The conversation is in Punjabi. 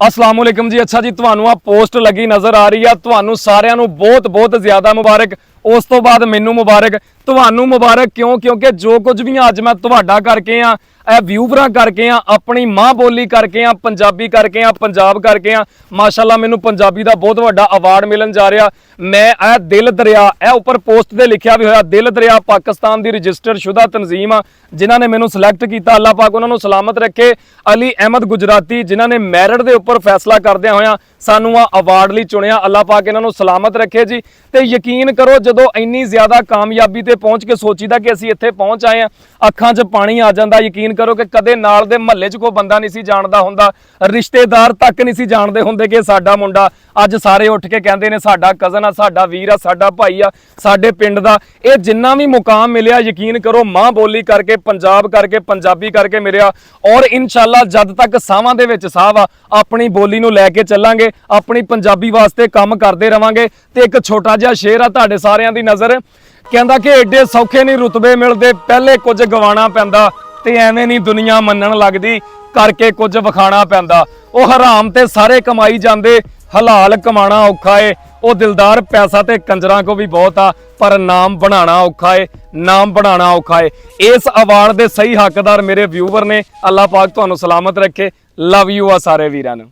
अस्सलाम वालेकुम जी। अच्छा जी, ਤੁਹਾਨੂੰ ਆ ਪੋਸਟ ਲੱਗੀ ਨਜ਼ਰ ਆ ਰਹੀ ਆ। ਤੁਹਾਨੂੰ ਸਾਰਿਆਂ ਨੂੰ ਬਹੁਤ ਬਹੁਤ ਜ਼ਿਆਦਾ ਮੁਬਾਰਕ। ਉਸ ਤੋਂ ਬਾਅਦ ਮੈਨੂੰ ਮੁਬਾਰਕ। ਤੁਹਾਨੂੰ ਮੁਬਾਰਕ ਕਿਉਂ? ਕਿਉਂਕਿ ਜੋ ਕੁਝ ਵੀ ਅੱਜ ਮੈਂ ਤੁਹਾਡਾ ਕਰਕੇ ਆ, ਇਹ ਵਿਊਵਰਾਂ ਕਰਕੇ ਆ, ਆਪਣੀ ਮਾਂ ਬੋਲੀ ਕਰਕੇ ਆ, ਪੰਜਾਬੀ ਕਰਕੇ ਆ, ਪੰਜਾਬ ਕਰਕੇ ਆ। ਮਾਸ਼ਾਅੱਲਾ ਮੈਨੂੰ ਪੰਜਾਬੀ ਦਾ ਬਹੁਤ ਵੱਡਾ ਅਵਾਰਡ ਮਿਲਣ ਜਾ ਰਿਹਾ। मैं ਇਹ ਦਿਲ ਦਰਿਆ, ਇਹ ਉੱਪਰ ਪੋਸਟ ਤੇ ਲਿਖਿਆ ਵੀ ਹੋਇਆ ਦਿਲ ਦਰਿਆ ਪਾਕਿस्तान ਦੀ ਰਜਿਸਟਰਡ ਸ਼ੁਦਾ ਤਨਜ਼ੀਮ ਆ ਜਿਨ੍ਹਾਂ ਨੇ ਮੈਨੂੰ ਸਿਲੈਕਟ ਕੀਤਾ। ਅੱਲਾਹ ਪਾਕ ਉਹਨਾਂ ਨੂੰ ਸਲਾਮਤ ਰੱਖੇ। ਅਲੀ ਅਹਿਮਦ ਗੁਜਰਾਤੀ ਜਿਨ੍ਹਾਂ ਨੇ ਮੈਰਿਟ ਦੇ ਉੱਪਰ ਫੈਸਲਾ ਕਰਦਿਆਂ ਹੋਇਆਂ ਸਾਨੂੰ ਆ ਅਵਾਰਡ ਲਈ ਚੁਣਿਆ। ਅੱਲਾਹ ਪਾਕ ਇਹਨਾਂ ਨੂੰ ਸਲਾਮਤ ਰੱਖੇ ਜੀ। ਤੇ ਯਕੀਨ ਕਰੋ ਜਦੋਂ ਇੰਨੀ ਜ਼ਿਆਦਾ ਕਾਮਯਾਬੀ ਤੇ ਪਹੁੰਚ ਕੇ ਸੋਚੀਦਾ ਕਿ ਅਸੀਂ ਇੱਥੇ ਪਹੁੰਚ ਆਏ ਆ, ਅੱਖਾਂ 'ਚ ਪਾਣੀ ਆ ਜਾਂਦਾ। ਯਕੀਨ ਕਰੋ ਕਿ ਕਦੇ ਨਾਲ ਦੇ ਮਹੱਲੇ 'ਚ ਕੋਈ ਬੰਦਾ ਨਹੀਂ ਸੀ ਜਾਣਦਾ ਹੁੰਦਾ, ਰਿਸ਼ਤੇਦਾਰ ਤੱਕ ਨਹੀਂ ਸੀ ਜਾਣਦੇ ਹੁੰਦੇ ਕਿ ਸਾਡਾ ਮੁੰਡਾ। ਅੱਜ ਸਾਰੇ ਉੱਠ ਕੇ ਕਹਿੰਦੇ ਨੇ ਸਾਡਾ ਕਜ਼ਨ ਆ, ਸਾਡਾ ਵੀਰ ਆ, ਸਾਡਾ ਭਾਈ ਆ, ਸਾਡੇ ਪਿੰਡ ਦਾ। ਇਹ ਜਿੰਨਾ ਵੀ ਮੁਕਾਮ ਮਿਲਿਆ ਯਕੀਨ ਕਰੋ ਮਾਂ ਬੋਲੀ ਕਰਕੇ, ਪੰਜਾਬ ਕਰਕੇ, ਪੰਜਾਬੀ ਕਰਕੇ ਮਿਲਿਆ। ਔਰ ਇਨਸ਼ਾਅੱਲਾ ਜਦ ਤੱਕ ਸਾਹਾਂ ਦੇ ਵਿੱਚ ਸਾਹ ਆ ਆਪਣੀ ਬੋਲੀ ਨੂੰ ਲੈ ਕੇ ਚੱਲਾਂਗੇ, ਆਪਣੀ ਪੰਜਾਬੀ ਵਾਸਤੇ ਕੰਮ ਕਰਦੇ ਰਵਾਂਗੇ। ਤੇ ਇੱਕ ਛੋਟਾ ਜਿਹਾ ਸ਼ੇਰ ਆ ਤੁਹਾਡੇ ਸਾਰਿਆਂ ਦੀ ਨਜ਼ਰ, ਕਹਿੰਦਾ ਕਿ ਐਡੇ ਸੌਖੇ ਨਹੀਂ ਰੁਤਬੇ ਮਿਲਦੇ, ਪਹਿਲੇ ਕੁਝ ਗਵਾਣਾ ਪੈਂਦਾ ਤੇ ਐਵੇਂ ਨਹੀਂ ਦੁਨੀਆ ਮੰਨਣ ਲੱਗਦੀ, ਕਰਕੇ ਕੁਝ ਵਿਖਾਣਾ ਪੈਂਦਾ। ਉਹ ਹਰਾਮ ਤੇ ਸਾਰੇ ਕਮਾਈ ਜਾਂਦੇ, ਹਲਾਲ ਕਮਾਣਾ ਔਖਾ ਏ। ਉਹ ਦਿਲਦਾਰ ਪੈਸਾ ਤੇ ਕੰਜਰਾਂ ਕੋ ਵੀ ਬਹੁਤ ਆ, ਪਰ ਨਾਮ ਬਣਾਉਣਾ ਔਖਾ ਏ, ਨਾਮ ਬਣਾਉਣਾ ਔਖਾ ਏ। ਇਸ ਅਵਾਰਡ ਦੇ ਸਹੀ ਹੱਕਦਾਰ ਮੇਰੇ ਵਿਊਵਰ ਨੇ। ਅੱਲਾਹ ਪਾਕ ਤੁਹਾਨੂੰ ਸਲਾਮਤ ਰੱਖੇ। ਲਵ ਯੂ ਆ ਸਾਰੇ ਵੀਰਾਂ ਨੂੰ।